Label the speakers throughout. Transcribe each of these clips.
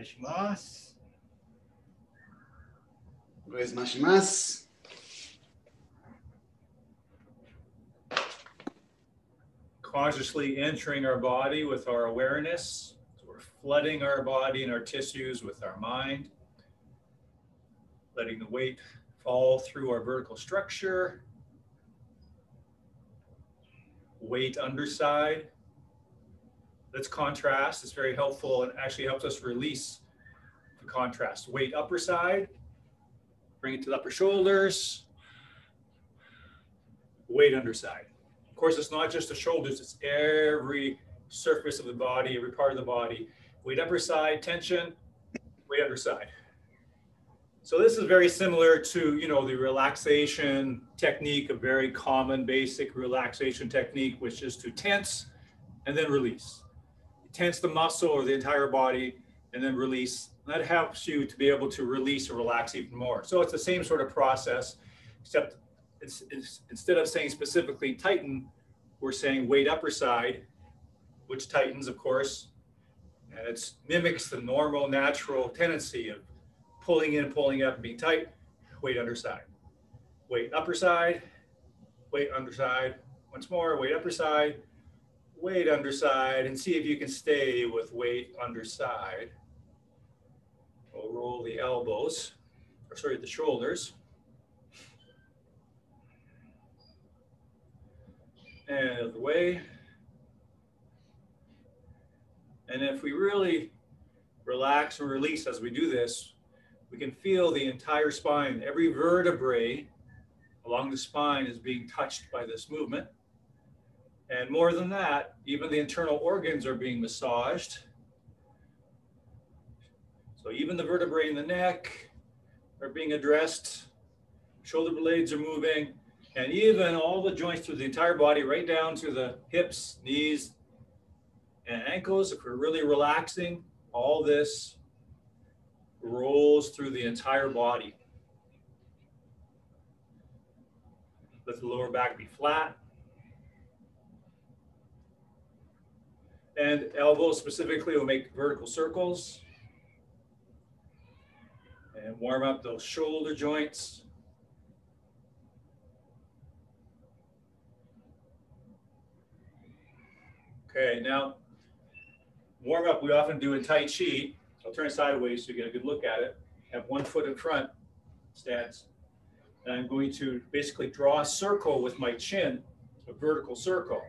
Speaker 1: 願いします。
Speaker 2: お願いします。
Speaker 1: Consciously entering our body with our awareness. So we're flooding our body and our tissues with our mind, letting the weight fall through our vertical structure. Weight underside. Let's contrast. It's very helpful and actually helps us release the contrast. Weight upper side. Bring it to the upper shoulders. Weight underside. Of course, it's not just the shoulders, it's every surface of the body, every part of the body. Weight upper side, tension, weight underside. So this is very similar to, the relaxation technique, a very common basic relaxation technique, which is to tense and then release. Tense the muscle or the entire body and then release. That helps you to be able to release or relax even more. So it's the same sort of process, except instead of saying specifically tighten, we're saying weight upper side, which tightens, of course, and it mimics the normal, natural tendency of pulling in, pulling up, and being tight. Weight underside. Weight upper side, weight underside. Once more, weight upper side, weight underside, and see if you can stay with weight underside. We'll roll the elbows, the shoulders. And out of the way. And if we really relax and release as we do this, we can feel the entire spine. Every vertebrae along the spine is being touched by this movement. And more than that, even the internal organs are being massaged. So even the vertebrae in the neck are being addressed. Shoulder blades are moving. And even all the joints through the entire body, right down to the hips, knees, and ankles. If we're really relaxing, all this rolls through the entire body. Let the lower back be flat. And elbows specifically will make vertical circles. And warm up those shoulder joints. Okay, now warm up we often do in Tai Chi. I'll turn it sideways so you get a good look at it. Have one foot in front, stance. And I'm going to basically draw a circle with my chin, a vertical circle.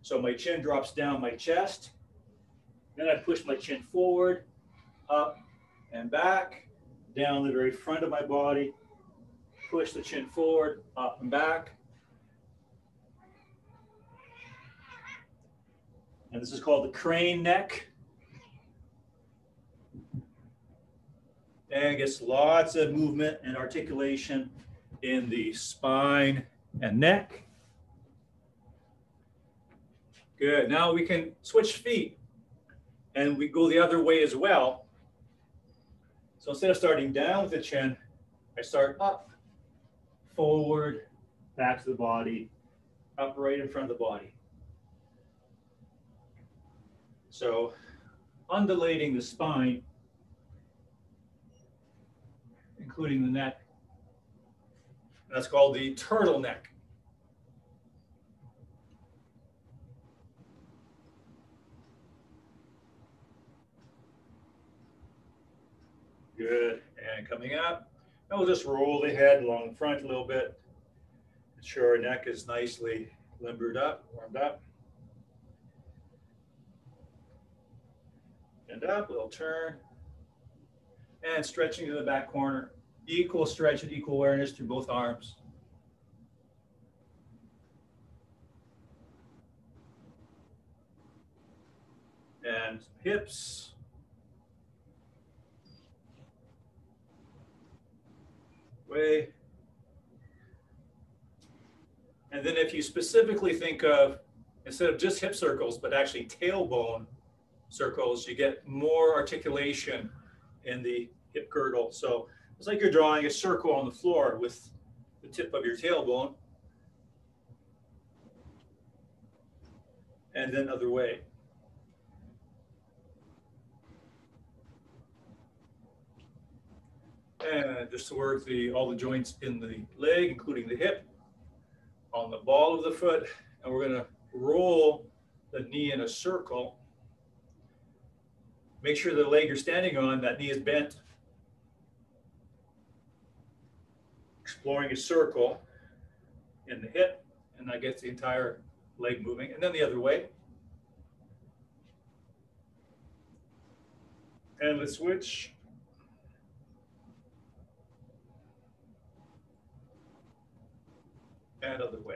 Speaker 1: So my chin drops down my chest. Then I push my chin forward, up and back, down the very front of my body. Push the chin forward, up and back. And this is called the crane neck. And it gets lots of movement and articulation in the spine and neck. Good. Now we can switch feet and we go the other way as well. So instead of starting down with the chin, I start up, forward, back to the body, up right in front of the body. So undulating the spine, including the neck. That's called the turtleneck. Good. And coming up, and we'll just roll the head along the front a little bit. Ensure our neck is nicely limbered up, warmed up. And up, little turn. And stretching to the back corner. Equal stretch and equal awareness through both arms. And hips. Way. And then if you specifically think of, instead of just hip circles, but actually tailbone circles, you get more articulation in the hip girdle. So it's like you're drawing a circle on the floor with the tip of your tailbone. And then other way. And just to work all the joints in the leg, including the hip, on the ball of the foot. And we're going to roll the knee in a circle. Make sure the leg you're standing on, that knee is bent. Exploring a circle in the hip, and that gets the entire leg moving. And then the other way. And let's switch. And other way.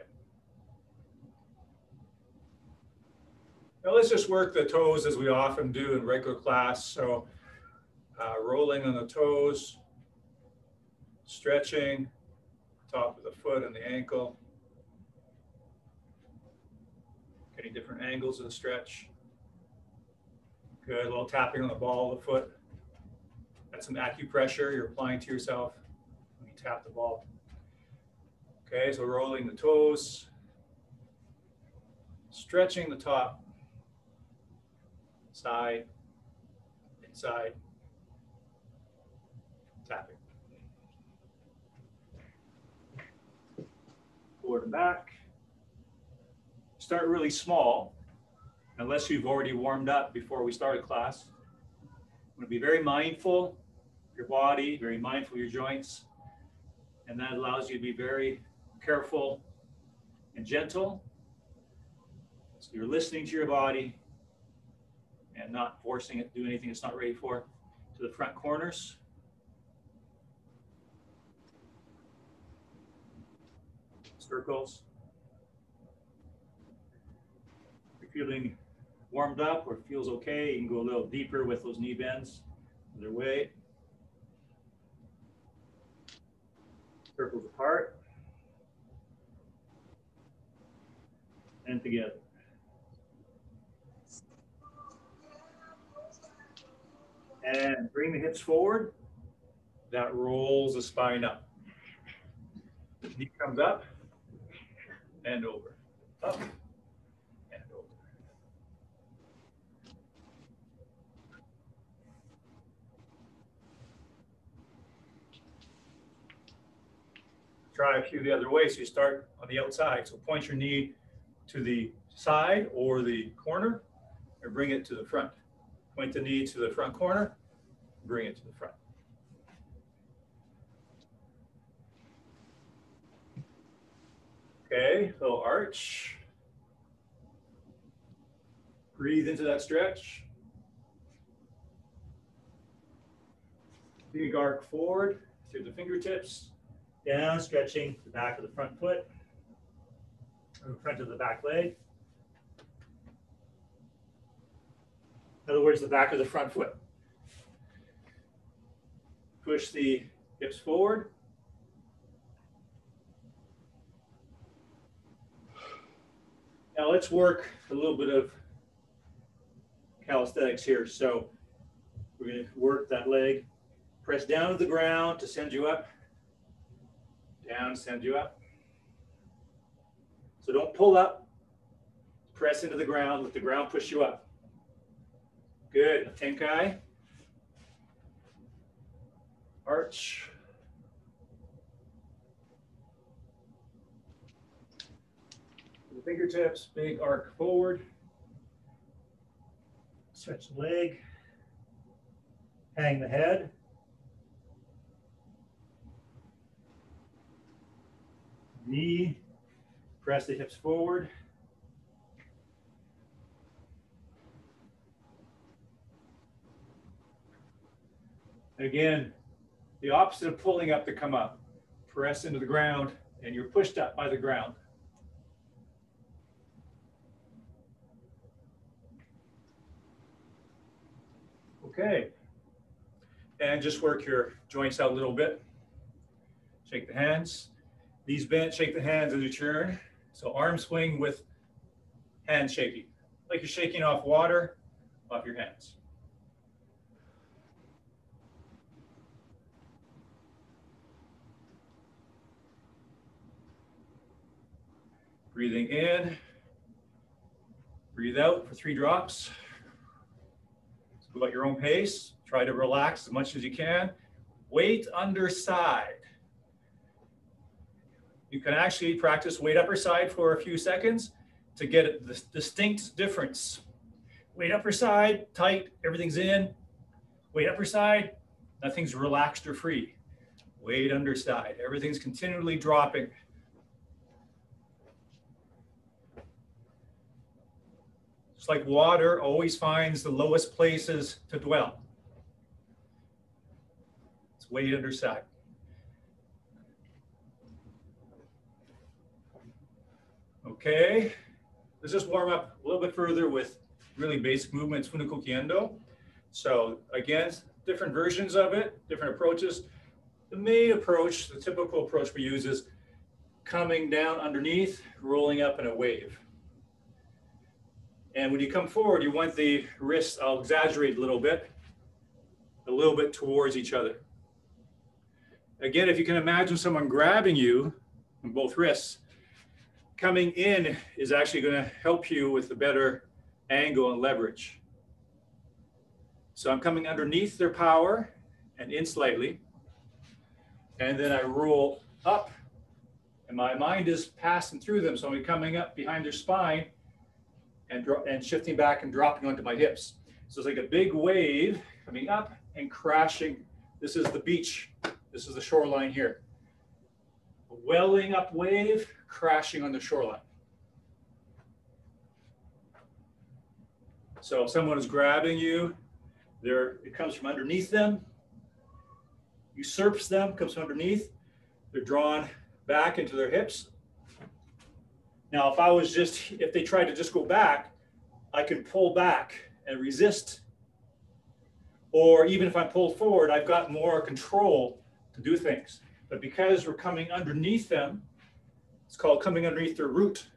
Speaker 1: Now let's just work the toes as we often do in regular class. So rolling on the toes, stretching, top of the foot and the ankle. Getting different angles of the stretch. Good, a little tapping on the ball of the foot. That's some acupressure you're applying to yourself when you tap the ball. Okay, so rolling the toes, stretching the top, side, inside, tapping. Forward and back. Start really small, unless you've already warmed up before we started class. I'm going to be very mindful of your body, very mindful of your joints, and that allows you to be very careful and gentle. So you're listening to your body and not forcing it to do anything it's not ready for. To the front corners. Circles. If you're feeling warmed up or feels okay, you can go a little deeper with those knee bends. Other way. Circles apart. And together. And bring the hips forward. That rolls the spine up. Knee comes up and over. Up and over. Try a few the other way. So you start on the outside. So point your knee to the side or the corner, or bring it to the front. Point the knee to the front corner, bring it to the front. Okay, little arch. Breathe into that stretch. Big arc forward through the fingertips. Down, stretching the back of the front foot, or the front of the back leg. In other words, the back of the front foot. Push the hips forward. Now let's work a little bit of calisthenics here. So we're going to work that leg. Press down to the ground to send you up. Down, send you up. So don't pull up. Press into the ground. Let the ground push you up. Good. Tenkai. Arch. The fingertips, big arc forward. Stretch the leg. Hang the head. Knee. Press the hips forward. Again, the opposite of pulling up to come up. Press into the ground, and you're pushed up by the ground. Okay. And just work your joints out a little bit. Shake the hands. Knees bent, shake the hands as you turn. So arm swing with hand shaking. Like you're shaking off water off your hands. Breathing in, breathe out for 3 drops. Go at your own pace. Try to relax as much as you can. weight under side. You can actually practice weight upper side for a few seconds to get the distinct difference. Weight upper side, tight, everything's in. Weight upper side, nothing's relaxed or free. Weight underside, everything's continually dropping. It's like water always finds the lowest places to dwell. It's weight underside. Okay, let's just warm up a little bit further with really basic movements, Funiko Kendo. So again, different versions of it, different approaches. The main approach, the typical approach we use is coming down underneath, rolling up in a wave. And when you come forward, you want the wrists, I'll exaggerate a little bit towards each other. Again, if you can imagine someone grabbing you on both wrists, coming in is actually going to help you with a better angle and leverage. So I'm coming underneath their power and in slightly. And then I roll up and my mind is passing through them. So I'm coming up behind their spine and shifting back and dropping onto my hips. So it's like a big wave coming up and crashing. This is the beach. This is the shoreline here. A welling up wave crashing on the shoreline. So if someone is grabbing you, it comes from underneath them, usurps them, comes from underneath, they're drawn back into their hips. Now, if they tried to just go back, I can pull back and resist. Or even if I'm pulled forward, I've got more control to do things. But because we're coming underneath them, it's called coming underneath their root.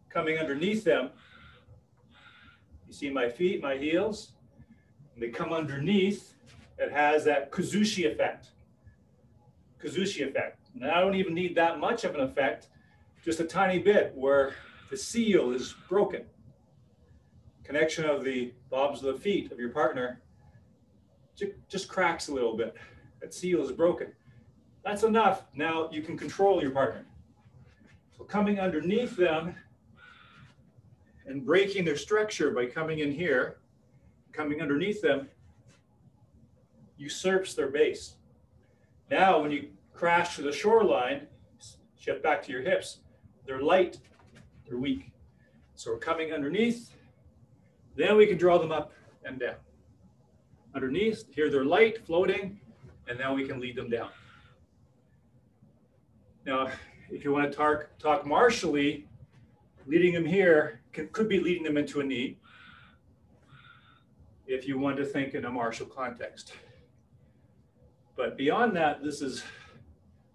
Speaker 1: Coming underneath them, you see my feet, my heels, and they come underneath, it has that kazushi effect. Kazushi effect. And I don't even need that much of an effect, just a tiny bit where the seal is broken. Connection of the bobs of the feet of your partner just cracks a little bit. That seal is broken. That's enough. Now you can control your partner. So coming underneath them and breaking their structure by coming in here, coming underneath them, usurps their base. Now when you crash to the shoreline, shift back to your hips, they're light, they're weak. So we're coming underneath, then we can draw them up and down. Underneath, here they're light, floating, and now we can lead them down. Now, if you want to talk martially, leading them here could be leading them into a knee, if you want to think in a martial context. But beyond that, this is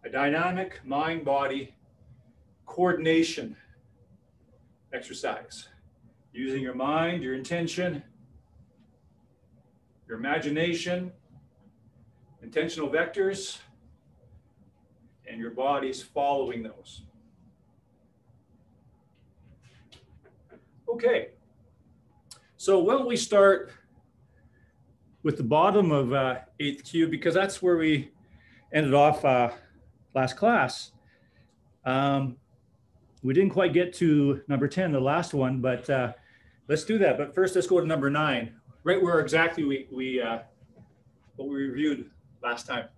Speaker 1: a dynamic mind-body coordination exercise. Using your mind, your intention, your imagination, intentional vectors, and your body's following those. Okay, so why don't we start with the bottom of 8th cube, because that's where we ended off last class. We didn't quite get to number 10, the last one, but let's do that. But first, let's go to number 9, right where exactly what we reviewed last time.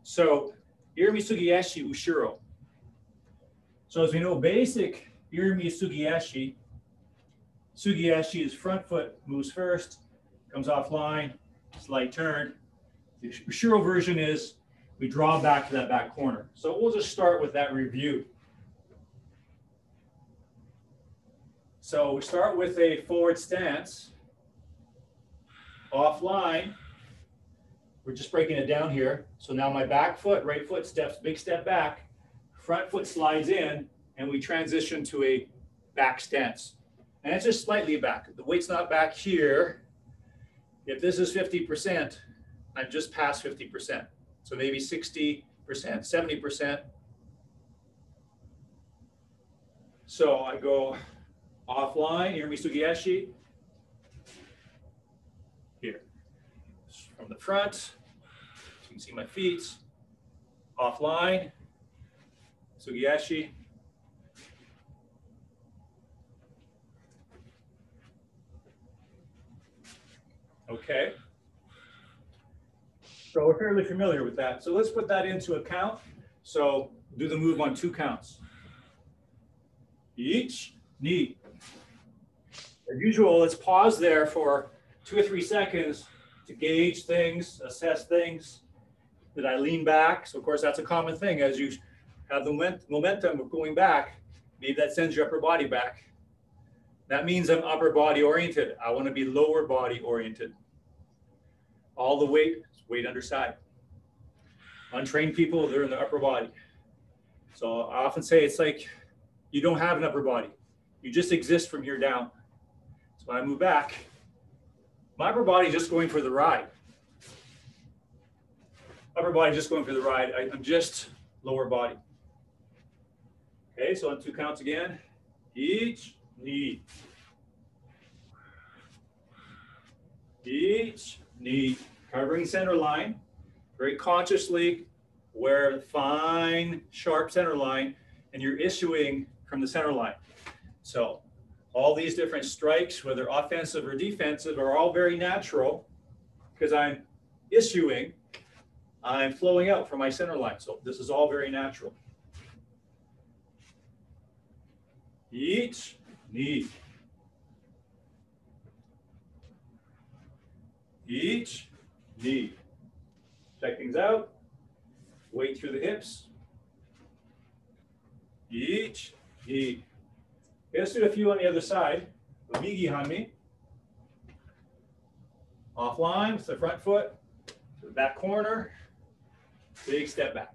Speaker 1: So, Irimi Sugiyashi Ushiro. So as we know, basic Irimi Sugiyashi, Sugiyashi is front foot moves first, comes offline, slight turn. The Ushiro version is we draw back to that back corner. So we'll just start with that review. So we start with a forward stance, offline. We're just breaking it down here. So now my back foot, right foot steps, big step back, front foot slides in, and we transition to a back stance. And it's just slightly back. The weight's not back here. If this is 50%, I'm just past 50%. So maybe 60%, 70%. So I go offline, Irimi Sugiyashi, here. From the front, can see my feet. Offline. Sugiyashi. Okay. So we're fairly familiar with that. So let's put that into account. So do the move on 2 counts. Each, knee. As usual, let's pause there for 2 or 3 seconds to gauge things, assess things. Did I lean back? So of course, that's a common thing. As you have the momentum of going back, maybe that sends your upper body back. That means I'm upper body oriented. I want to be lower body oriented. All the weight underside. Untrained people, they're in the upper body. So I often say it's like you don't have an upper body. You just exist from here down. So when I move back, my upper body is just going for the ride. Upper body just going for the ride. I'm just lower body. Okay, so on 2 counts again. Each, knee. Each, knee. Covering center line. Very consciously wear a fine, sharp center line, and you're issuing from the center line. So all these different strikes, whether offensive or defensive, are all very natural because I'm issuing, I'm flowing out from my center line. So this is all very natural. Each, knee. Each, knee. Check things out. Weight through the hips. Each, knee. Okay, let's do a few on the other side. Migi Hanmi. Offline with the front foot. To the back corner. Big step back.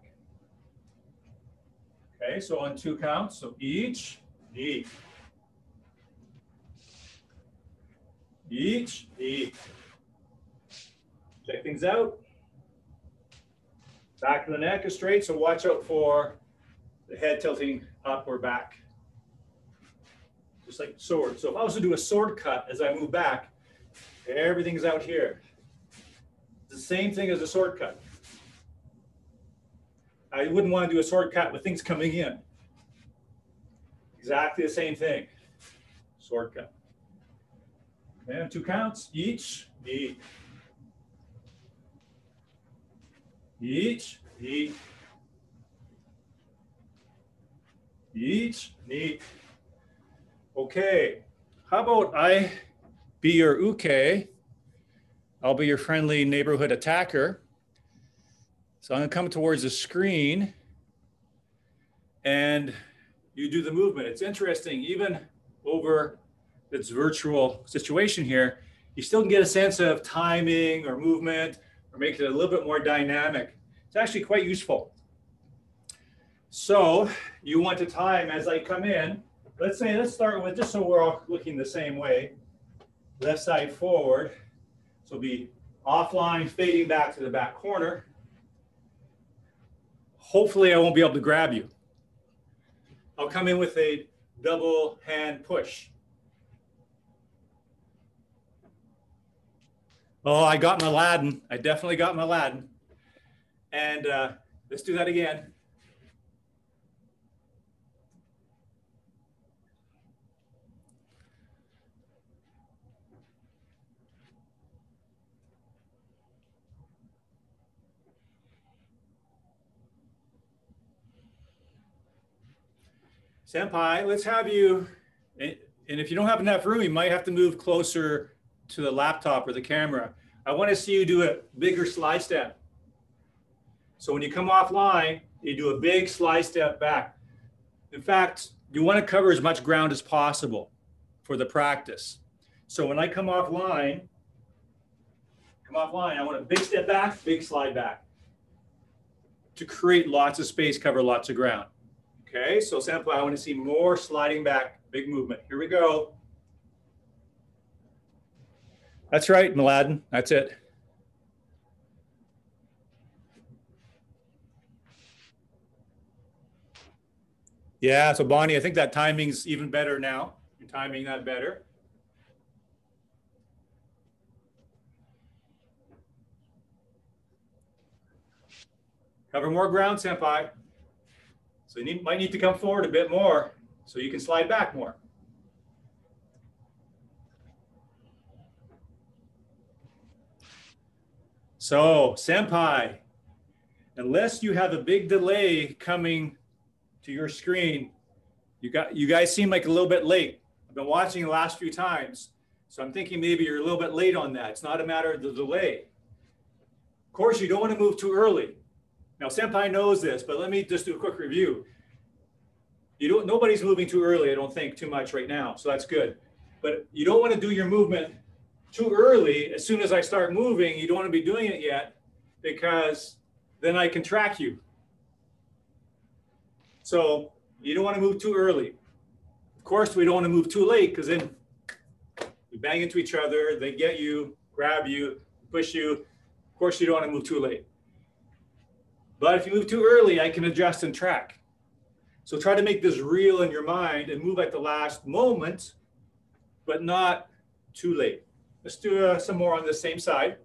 Speaker 1: Okay, so on 2 counts. So each, knee. Each, knee. Check things out. Back of the neck is straight, so watch out for the head tilting up or back. Just like sword. So if I was to do a sword cut as I move back, everything's out here. It's the same thing as a sword cut. I wouldn't want to do a sword cut with things coming in. Exactly the same thing. Sword cut. And 2 counts, each, knee. Each, knee. Each, knee. Okay, how about I be your uke? I'll be your friendly neighborhood attacker. So I'm gonna come towards the screen and you do the movement. It's interesting, even over this virtual situation here, you still can get a sense of timing or movement or make it a little bit more dynamic. It's actually quite useful. So you want to time as I come in. Let's start with, just so we're all looking the same way, left side forward. So be offline, fading back to the back corner. Hopefully I won't be able to grab you. I'll come in with a double hand push. Oh, I got my Aladdin. I definitely got my Aladdin. And let's do that again. Senpai, let's have you, and if you don't have enough room, you might have to move closer to the laptop or the camera. I want to see you do a bigger slide step. So when you come offline, you do a big slide step back. In fact, you want to cover as much ground as possible for the practice. So when I come offline, I want a big step back, big slide back to create lots of space, cover lots of ground. Okay, so sample, I want to see more sliding back, big movement. Here we go. That's right, Mladen, that's it. Yeah, so Bonnie, I think that timing's even better now. You're timing that better. Cover more ground, senpai. So you might need to come forward a bit more so you can slide back more. So, senpai, unless you have a big delay coming to your screen, you guys seem like a little bit late. I've been watching the last few times, so I'm thinking maybe you're a little bit late on that. It's not a matter of the delay. Of course, you don't want to move too early. Now, senpai knows this, but let me just do a quick review. Nobody's moving too early, I don't think, too much right now, so that's good. But you don't want to do your movement too early. As soon as I start moving, you don't want to be doing it yet, because then I can track you. So you don't want to move too early. Of course, we don't want to move too late, because then we bang into each other, they get you, grab you, push you. Of course, you don't want to move too late. But if you move too early, I can adjust and track. So try to make this real in your mind and move at the last moment, but not too late. Let's do some more on the same side.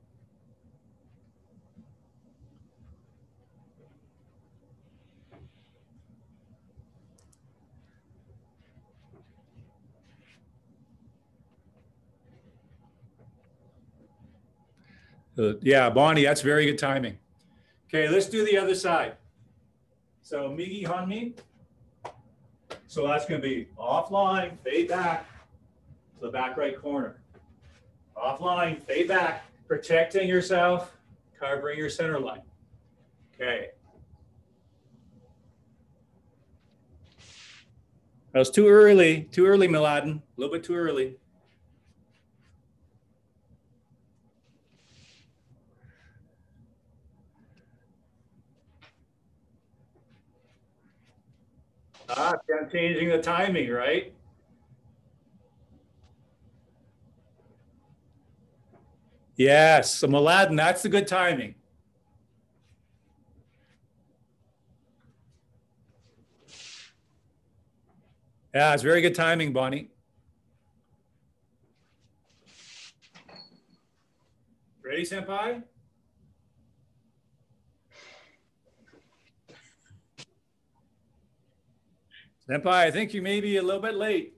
Speaker 1: Yeah, Bonnie, that's very good timing. Okay, let's do the other side. So Migi Hanmi. So that's going to be offline, fade back to the back right corner. Offline, fade back, protecting yourself, covering your center line. Okay. That was too early, Miladen, a little bit too early. I'm changing the timing, right? Yes, so Miladen, that's the good timing. Yeah, it's very good timing, Bonnie. Ready, senpai? Senpai, I think you may be a little bit late.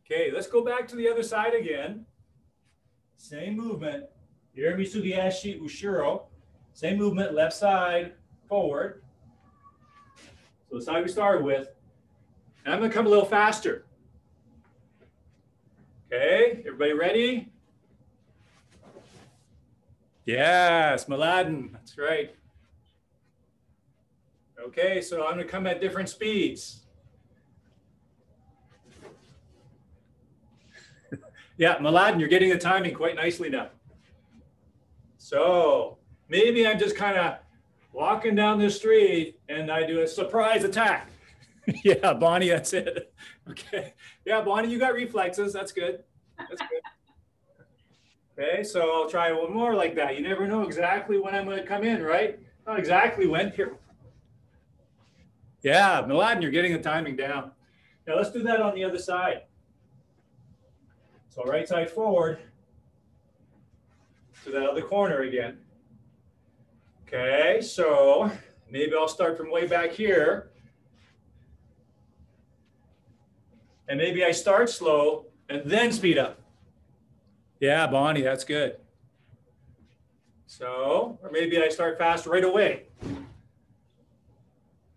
Speaker 1: Okay, let's go back to the other side again. Same movement. Iremisugi ashi ushiro. Same movement, left side, forward. So the side we started with. And I'm going to come a little faster. Okay, everybody ready? Yes, Miladen, that's right. Okay, so I'm going to come at different speeds. Yeah, Miladen, you're getting the timing quite nicely now. So maybe I'm just kind of walking down the street and I do a surprise attack. Yeah, Bonnie, that's it. Okay. Yeah, Bonnie, you got reflexes. That's good. That's good. Okay, so I'll try one more like that. You never know exactly when I'm going to come in, right? Not exactly when. Here. Yeah, Miladen, you're getting the timing down. Now let's do that on the other side. So right side forward to that other corner again. Okay, so maybe I'll start from way back here. And maybe I start slow and then speed up. Yeah, Bonnie, that's good. So, or maybe I start fast right away.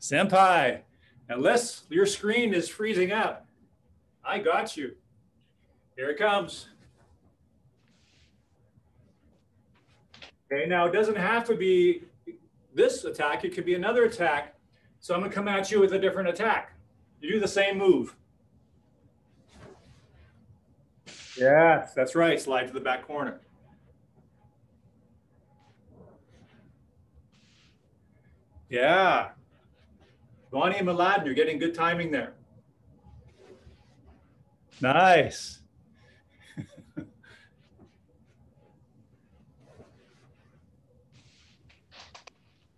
Speaker 1: Senpai, unless your screen is freezing up, I got you. Here it comes. Okay, now it doesn't have to be this attack. It could be another attack. So I'm going to come at you with a different attack. You do the same move. Yes, that's right. Slide to the back corner. Yeah. Bonnie and Miladen, you're getting good timing there. Nice.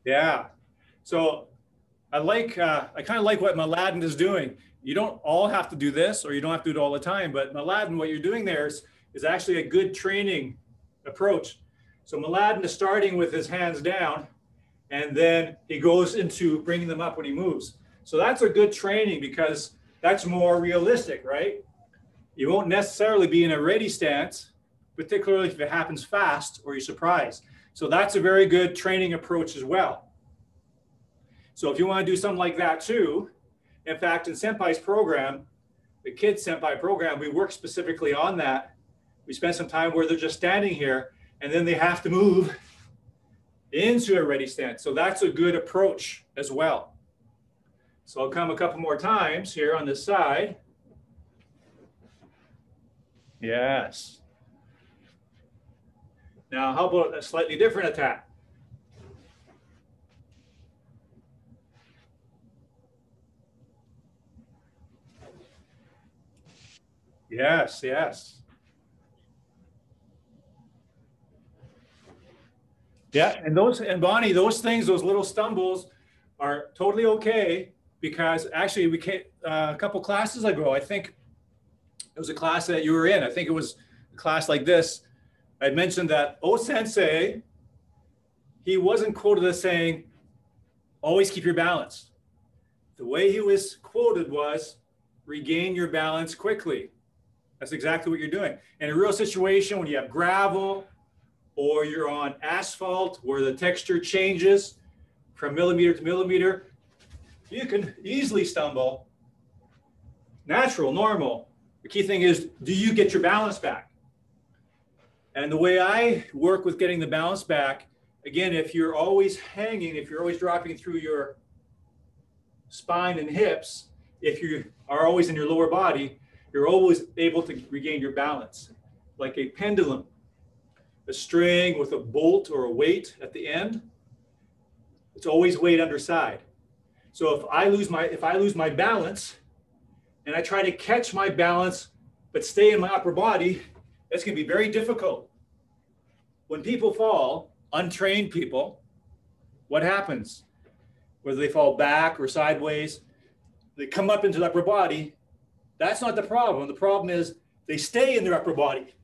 Speaker 1: Yeah. So I kind of like what Miladen is doing. You don't all have to do this, or you don't have to do it all the time, but Miladen, what you're doing there is actually a good training approach. So Miladen is starting with his hands down, and then he goes into bringing them up when he moves. So that's a good training because that's more realistic, right? You won't necessarily be in a ready stance, particularly if it happens fast or you're surprised. So that's a very good training approach as well. So if you want to do something like that too, in fact, in Senpai's program, the Kids Senpai program, we work specifically on that. We spend some time where they're just standing here and then they have to move into a ready stance. So that's a good approach as well. So I'll come a couple more times here on this side. Yes. Now, how about a slightly different attack? Yes, yes. Yeah, and Bonnie, those things, those little stumbles are totally okay because actually we came a couple classes ago, I think it was a class that you were in. I think it was a class like this. I mentioned that O-sensei, he wasn't quoted as saying, always keep your balance. The way he was quoted was, regain your balance quickly. That's exactly what you're doing. In a real situation, when you have gravel or you're on asphalt where the texture changes from millimeter to millimeter, you can easily stumble. Natural, normal. The key thing is, do you get your balance back? And the way I work with getting the balance back, again, if you're always hanging, if you're always dropping through your spine and hips, if you are always in your lower body, you're always able to regain your balance. Like a pendulum, a string with a bolt or a weight at the end, it's always weight underside. So if I lose my balance and I try to catch my balance but stay in my upper body, it's going to be very difficult. When people fall, untrained people, what happens? Whether they fall back or sideways, they come up into the upper body. That's not the problem. The problem is they stay in their upper body.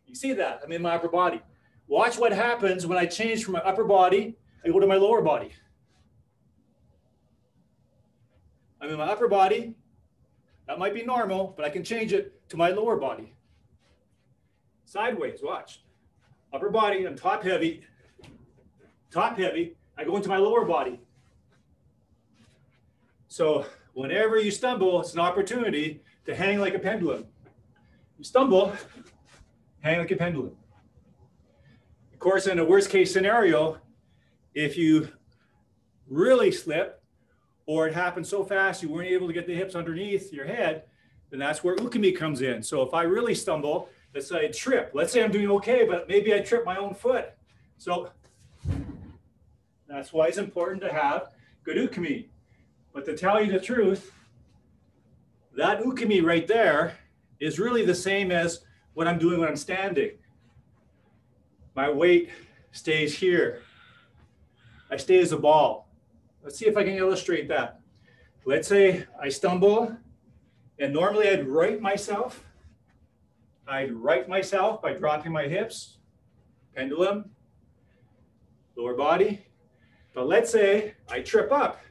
Speaker 1: You see that? I'm in my upper body. Watch what happens when I change from my upper body, I go to my lower body. I'm in my upper body. That might be normal, but I can change it to my lower body. Sideways, watch. Upper body, I'm top heavy. Top heavy, I go into my lower body. So whenever you stumble, it's an opportunity to hang like a pendulum. You stumble, hang like a pendulum. Of course, in a worst case scenario, if you really slip or it happened so fast you weren't able to get the hips underneath your head, then that's where ukemi comes in. So if I really stumble, let's say I trip. Let's say I'm doing okay, but maybe I trip my own foot. So that's why it's important to have good ukemi. But to tell you the truth, that ukemi right there is really the same as what I'm doing when I'm standing. My weight stays here. I stay as a ball. Let's see if I can illustrate that. Let's say I stumble, and normally I'd right myself. I'd right myself by dropping my hips, pendulum, lower body. But let's say I trip up.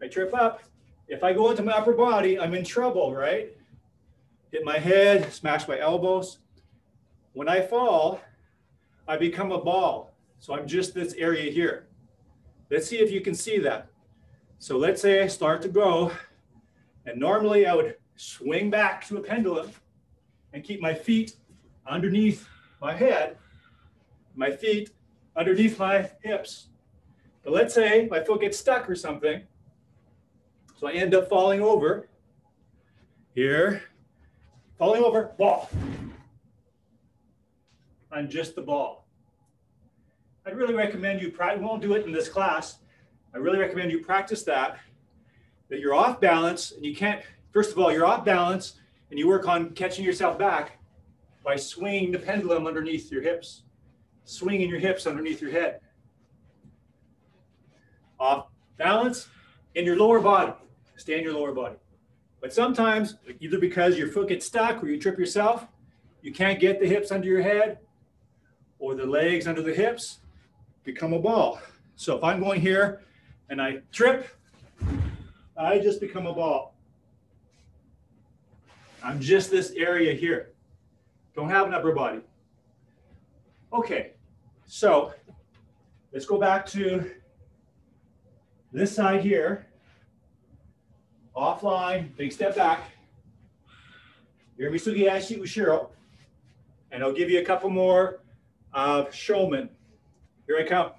Speaker 1: I trip up. If I go into my upper body, I'm in trouble, right? Hit my head, smash my elbows. When I fall, I become a ball. So I'm just this area here. Let's see if you can see that. So let's say I start to go, and normally I would swing back to a pendulum and keep my feet underneath my head, my feet underneath my hips. But let's say my foot gets stuck or something, so I end up falling over here, falling over, ball. I'm just the ball. I'd really recommend you, we won't do it in this class. I really recommend you practice that you're off balance and you can't, first of all, you're off balance and you work on catching yourself back by swinging the pendulum underneath your hips, swinging your hips underneath your head. Off balance in your lower body, stay in your lower body. But sometimes, either because your foot gets stuck or you trip yourself, you can't get the hips under your head or the legs under the hips. become a ball. So if I'm going here and I trip, I just become a ball. I'm just this area here. Don't have an upper body. Okay, so let's go back to this side here. Offline, big step back. Irmisugi Ashi Ushiro. And I'll give you a couple more of showman. Here I come.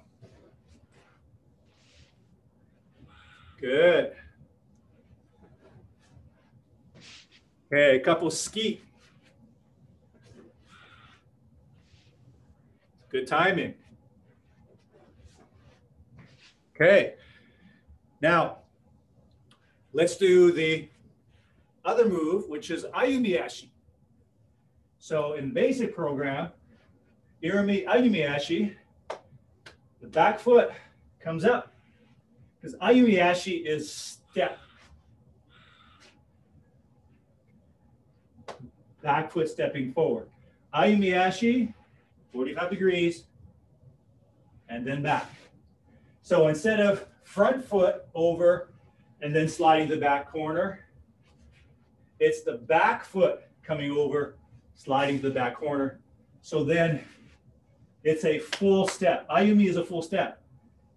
Speaker 1: Good. Okay, a couple ski. Good timing. Okay. Now, let's do the other move, which is Ayumiashi. So in basic program, Ayumiashi, the back foot comes up because Ayumiashi is step. Back foot stepping forward. Ayumiashi, 45 degrees, and then back. So instead of front foot over and then sliding the back corner, it's the back foot coming over, sliding to the back corner. So then it's a full step. Ayumi is a full step.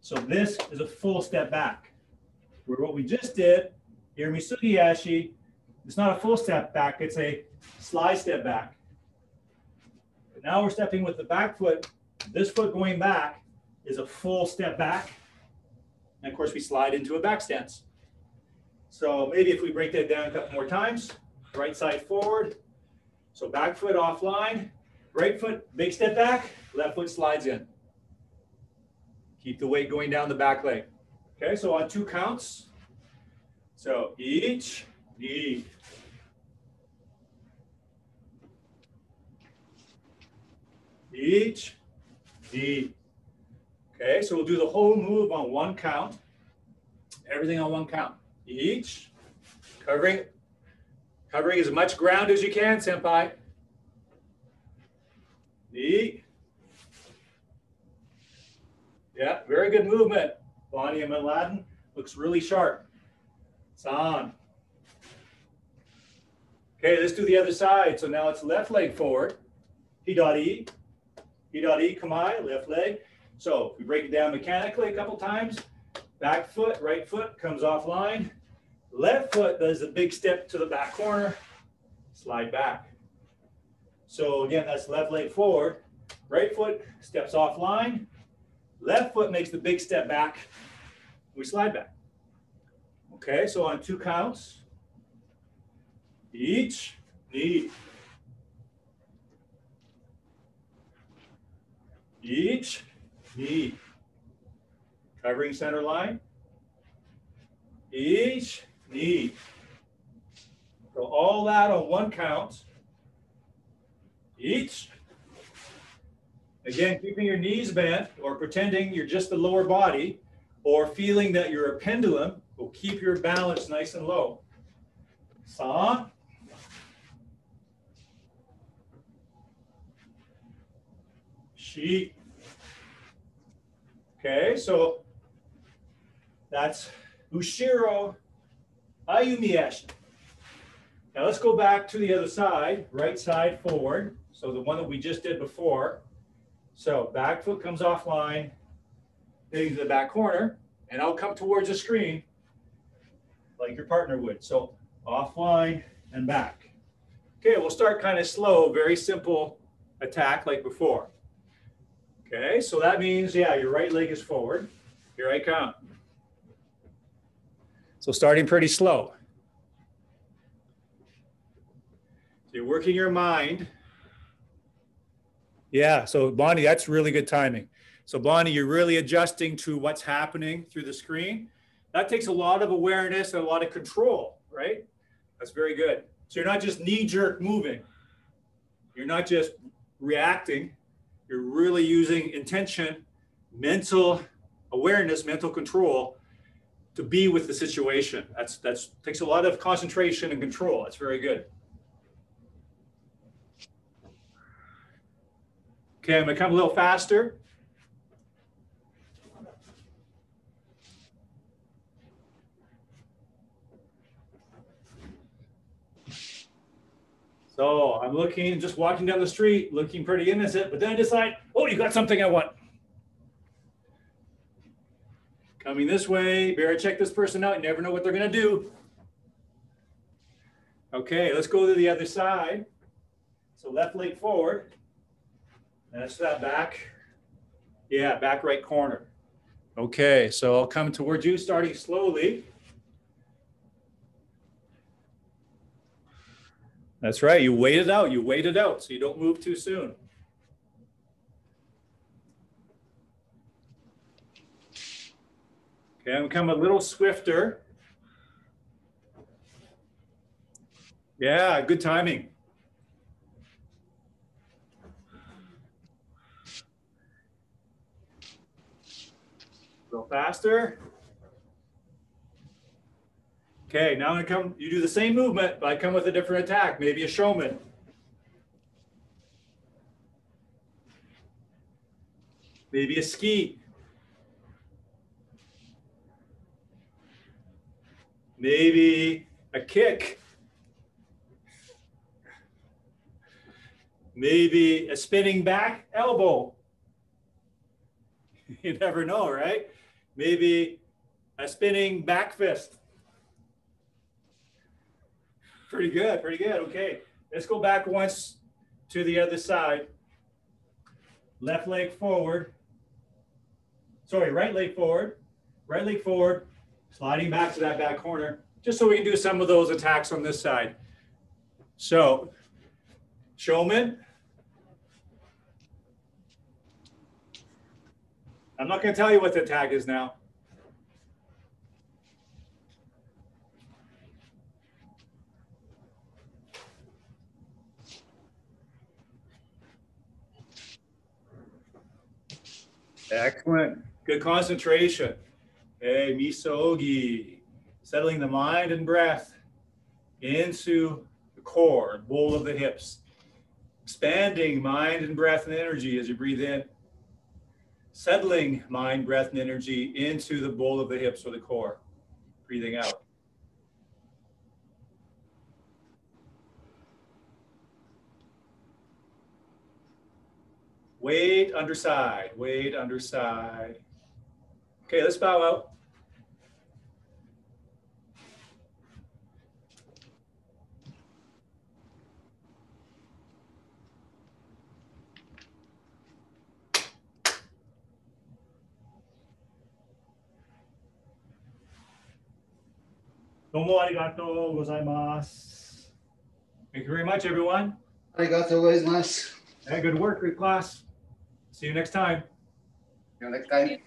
Speaker 1: So this is a full step back. Where what we just did, Irmisugi Ashi, it's not a full step back, it's a slide step back. But now we're stepping with the back foot. This foot going back is a full step back. And of course, we slide into a back stance. So maybe if we break that down a couple more times, right side forward. So back foot offline, right foot, big step back, left foot slides in. Keep the weight going down the back leg. Okay, so on 2 counts. So each, knee. Each, knee. Okay, so we'll do the whole move on 1 count. Everything on 1 count. Each, covering as much ground as you can, senpai. Knee. Yeah, very good movement. Bonnie and Aladdin looks really sharp. San. Okay, let's do the other side. So now it's left leg forward. Hidari. Hidari, kamai, left leg. So if we break it down mechanically a couple times, back foot, right foot comes offline. Left foot does a big step to the back corner, slide back. So again, that's left leg forward. Right foot steps offline. Left foot makes the big step back. We slide back. Okay, so on 2 counts. Each, knee. Each, knee. Covering center line. Each, knee. So all that on 1 count. Each. Again, keeping your knees bent or pretending you're just the lower body or feeling that you're a pendulum will keep your balance nice and low. San. Shi. Okay, so that's Ushiro Ayumiashi. Now let's go back to the other side, right side forward. So the one that we just did before. So back foot comes offline, hitting the back corner, and I'll come towards the screen like your partner would. So offline and back. Okay, we'll start kind of slow, very simple attack like before. Okay, so that means, yeah, your right leg is forward. Here I come. So starting pretty slow. So you're working your mind. Yeah, so Bonnie, that's really good timing. So Bonnie, you're really adjusting to what's happening through the screen. That takes a lot of awareness and a lot of control, right? That's very good. So you're not just knee-jerk moving. You're not just reacting. You're really using intention, mental awareness, mental control to be with the situation. That's takes a lot of concentration and control. That's very good. Okay, I'm gonna come a little faster. So I'm looking, just walking down the street, looking pretty innocent, but then I decide, oh, you got something I want. Coming this way, better check this person out. You never know what they're going to do. Okay, let's go to the other side. So left leg forward. That's that back. Yeah, back right corner. Okay, so I'll come towards you, starting slowly. That's right, you wait it out. You wait it out so you don't move too soon. Okay, I'm become a little swifter. Yeah, good timing. A little faster. Okay, now I come, you do the same movement, but I come with a different attack, maybe a showman. Maybe a ski. Maybe a kick. Maybe a spinning back elbow. You never know, right? Maybe a spinning back fist. Pretty good, pretty good. Okay, let's go back once to the other side. Left leg forward. Sorry, right leg forward. Right leg forward. Sliding back to that back corner, just so we can do some of those attacks on this side. So, showman. I'm not going to tell you what the attack is now. Excellent. Good concentration. Hey, misogi. Settling the mind and breath into the core and bowl of the hips. Expanding mind and breath and energy as you breathe in. Settling mind, breath, and energy into the bowl of the hips or the core. Breathing out. Weight underside, weight underside. Okay, let's bow out. Domo arigatou gozaimasu. Thank you very much, everyone.
Speaker 2: Arigatou gozaimasu.
Speaker 1: Yeah, good work, good class. See you next time.
Speaker 2: See you next time.